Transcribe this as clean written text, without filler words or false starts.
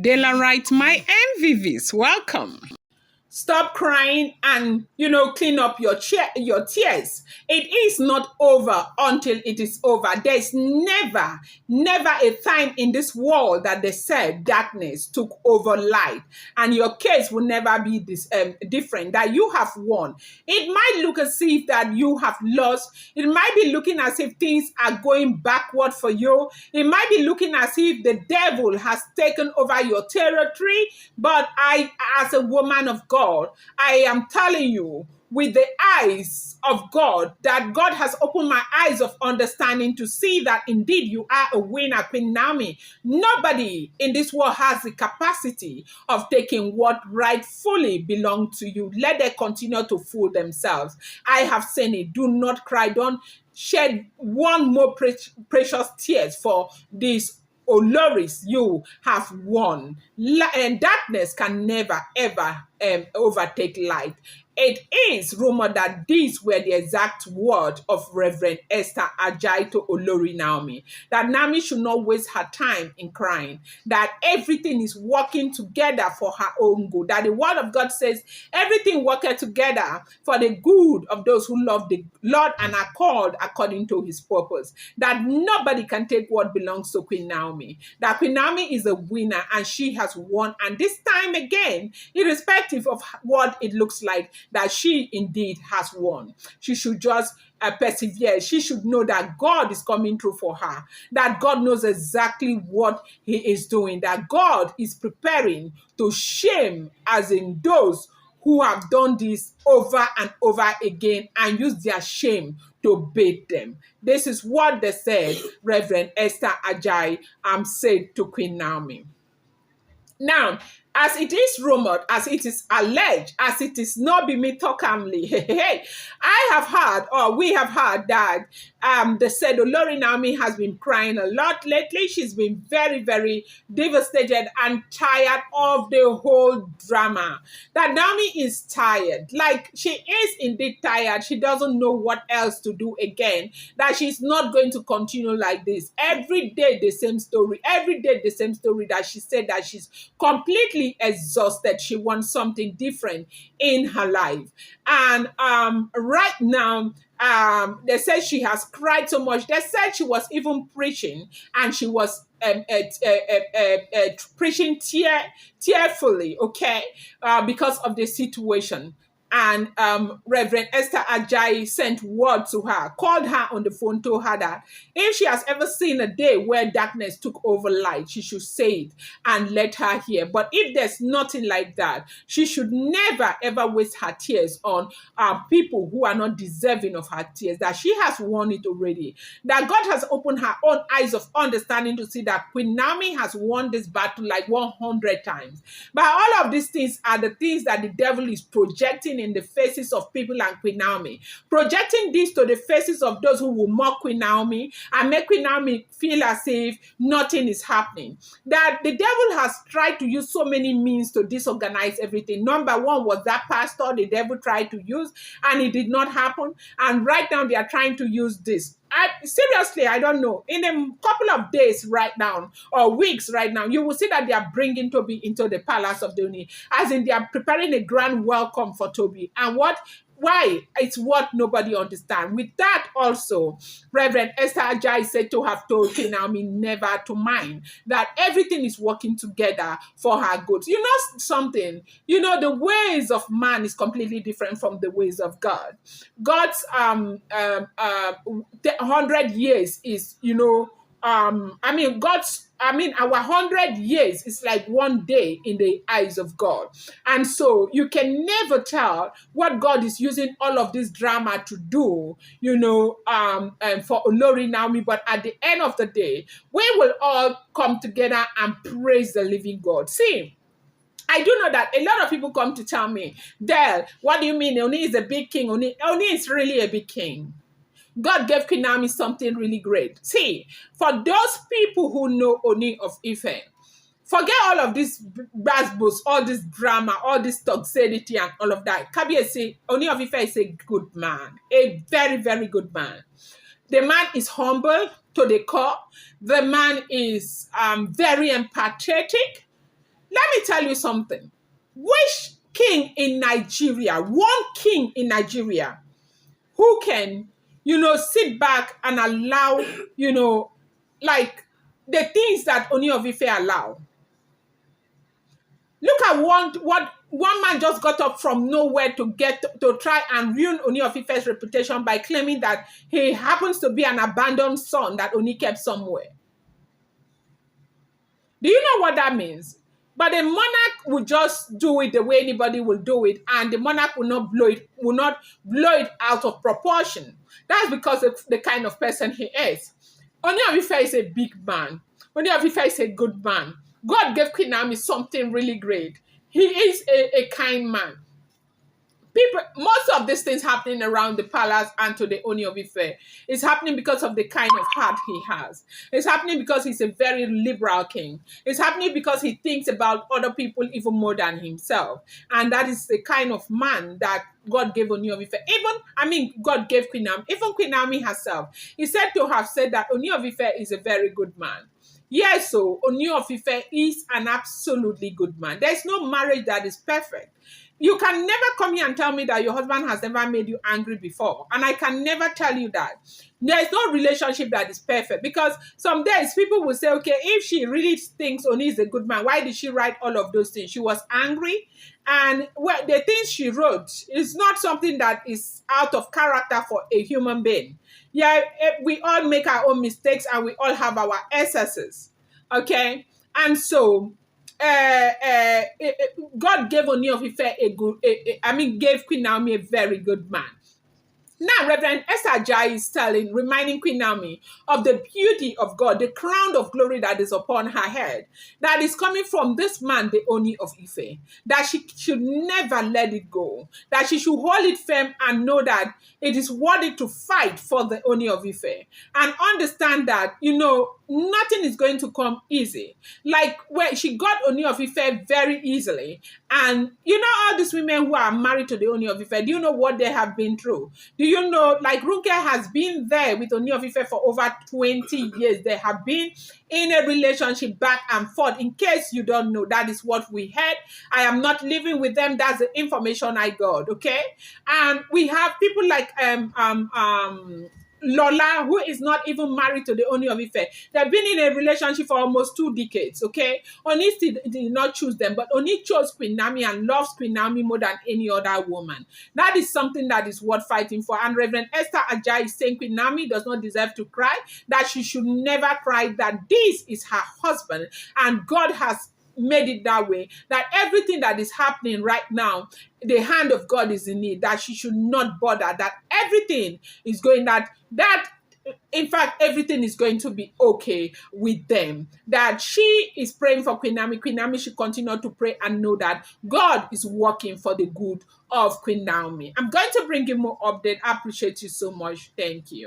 Dela writes, my MVVs, welcome. Stop crying and, clean up your tears. It is not over until it is over. There's never a time in this world that they said darkness took over light, and your case will never be different, that you have won. It might look as if that you have lost. It might be looking as if things are going backward for you. It might be looking as if the devil has taken over your territory. But I, as a woman of God, I am telling you, with the eyes of God, that God has opened my eyes of understanding to see that indeed you are a winner, Queen Naomi. Nobody in this world has the capacity of taking what rightfully belongs to you. Let them continue to fool themselves. I have seen it. Do not cry. Don't shed one more precious tears for this. Oh, Loris, you have won. And darkness can never, ever overtake light. It is rumored that these were the exact words of Reverend Esther Ajai to Olori Naomi, that Naomi should not waste her time in crying, that everything is working together for her own good, that the word of God says everything worketh together for the good of those who love the Lord and are called according to his purpose, that nobody can take what belongs to Queen Naomi, that Queen Naomi is a winner and she has won, and this time again, irrespective of what it looks like, that she indeed has won. She should just persevere. She should know that God is coming through for her, that God knows exactly what he is doing, that God is preparing to shame, as in those who have done this over and over again and use their shame to bait them. This is what they said, Reverend Esther Ajai said to Queen Naomi. Now, as it is rumored, as it is alleged, as it is not be me talk calmly, I have heard, or we have heard that they said Olori Naomi has been crying a lot lately. She's been very, very devastated and tired of the whole drama. That Naomi is tired. Like, she is indeed tired. She doesn't know what else to do again. That she's not going to continue like this. Every day the same story. Every day the same story, that she said that she's completely exhausted. She wants something different in her life. And right now, they said she has cried so much. They said she was even preaching, and she was preaching tearfully, okay, because of the situation. And Reverend Esther Ajai sent word to her, called her on the phone, told her that if she has ever seen a day where darkness took over light, she should say it and let her hear. But if there's nothing like that, she should never, ever waste her tears on people who are not deserving of her tears, that she has won it already. That God has opened her own eyes of understanding to see that Queen Naomi has won this battle like 100 times. But all of these things are the things that the devil is projecting in the faces of people and Queen Naomi, projecting this to the faces of those who will mock Queen Naomi and make Queen Naomi feel as if nothing is happening. That the devil has tried to use so many means to disorganize everything. Number one was that pastor the devil tried to use, and it did not happen. And right now they are trying to use this. Seriously, I don't know. In a couple of days right now, or weeks right now, you will see that they are bringing Toby into the palace of the Ooni, as in they are preparing a grand welcome for Toby. And why? It's what nobody understands. With that also, Reverend Esther Ajai said to have told Queen Naomi never to mind, that everything is working together for her good. You know something? You know, the ways of man is completely different from the ways of God. God's 100 years is, our 100 years is like one day in the eyes of God. And so you can never tell what God is using all of this drama to do, for Olori Naomi. But at the end of the day, we will all come together and praise the living God. See, I do know that a lot of people come to tell me, Del, what do you mean Ooni is a big king? Ooni is really a big king. God gave Queen Naomi something really great. See, for those people who know Ooni of Ife, forget all of this razzbos, all this drama, all this toxicity and all of that. Kabiyesi, Ooni of Ife is a good man, a very, very good man. The man is humble to the core. The man is very empathetic. Let me tell you something. Which king in Nigeria, one king in Nigeria, who can, sit back and allow, like the things that Ooni of Ife allow? Look at what one man just got up from nowhere to get to try and ruin Ooni of Ife's reputation by claiming that he happens to be an abandoned son that Oni kept somewhere. Do you know what that means? But the monarch will just do it the way anybody will do it, and the monarch will not blow it out of proportion. That's because of the kind of person he is. Ooni of Ife is a big man. Ooni of Ife is a good man. God gave Queen Naomi something really great. He is a kind man. People, most of these things happening around the palace and to the Ooni of Ife is happening because of the kind of heart he has. It's happening because he's a very liberal king. It's happening because he thinks about other people even more than himself. And that is the kind of man that God gave Ooni of Ife. God gave Queen Naomi. Even Queen Naomi herself, he said to have said that Ooni of Ife is a very good man. Yes, so Ooni of Ife is an absolutely good man. There's no marriage that is perfect. You can never come here and tell me that your husband has never made you angry before. And I can never tell you that. There's no relationship that is perfect, because some days people will say, okay, if she really thinks Ooni is a good man, why did she write all of those things? She was angry. And the things she wrote is not something that is out of character for a human being. Yeah, we all make our own mistakes and we all have our excesses. Okay? And so, God gave Ooni of Ife gave Queen Naomi a very good man. Now, Reverend Esther Ajai is reminding Queen Naomi of the beauty of God, the crown of glory that is upon her head, that is coming from this man, the Ooni of Ife, that she should never let it go, that she should hold it firm and know that it is worthy to fight for the Ooni of Ife, and understand that, nothing is going to come easy. Like, where she got Ooni of Ife very easily, and all these women who are married to the Ooni of Ife, do you know what they have been through? Do you know, like, Runke has been there with Ooni of Ife for over 20 years. They have been in a relationship back and forth. In case you don't know, that is what we heard. I am not living with them. That's the information I got, okay? And we have people like Lola, who is not even married to the Ooni of Ife. They've been in a relationship for almost 2 decades, okay? Ooni still did not choose them, but Ooni chose Queen Naomi and loves Queen Naomi more than any other woman. That is something that is worth fighting for. And Reverend Esther Ajai is saying Queen Naomi does not deserve to cry, that she should never cry, that this is her husband, and God has made it that way, that everything that is happening right now, the hand of God is in it, that she should not bother, that everything is going, that in fact, everything is going to be okay with them. That she is praying for Queen Naomi. Queen Naomi should continue to pray and know that God is working for the good of Queen Naomi. I'm going to bring you more update. I appreciate you so much. Thank you.